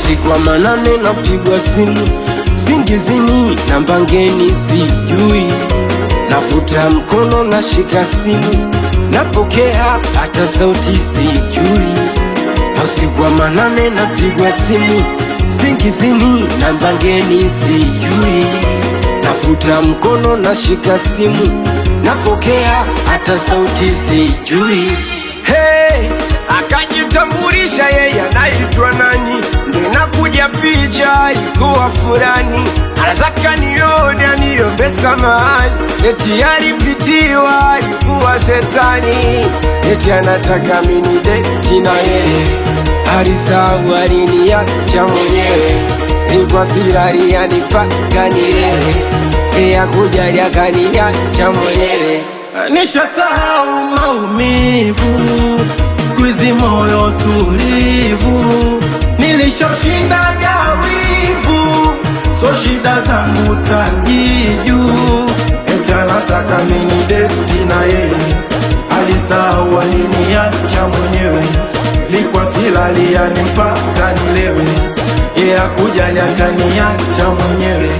usiku wa manane napigwa simu, singizini namba ngeni sijui, nafuta mkono nashika simu, napokea hata sauti sijui. Usiku wa manane napigwa simu, singizini namba ngeni sijui, nafuta mkono nashika simu, napokea hata sauti sijui. Hey, akajitambulisha yeye anaitwa nani, ndo nakuja picha ikuwa fulani, anataka nione aniombe samahani, eti alipitiwa alikuwa shetani, eti anataka mini date na yeye, alisahau aliniacha mwenyewe, ilikuwa sirari yanipaka nilewe, ya kujali akaniacha mwenyewe. Nishasahau maumivu, siku hizi moyo tulivu, nilishashinda wivu, so shida zangu tangiju, eti anataka mini date na yeye, alisahau aliniacha mwenyewe, ilikuwa silali yani mpaka nilewe, ya kujali akaniacha mwenyewe.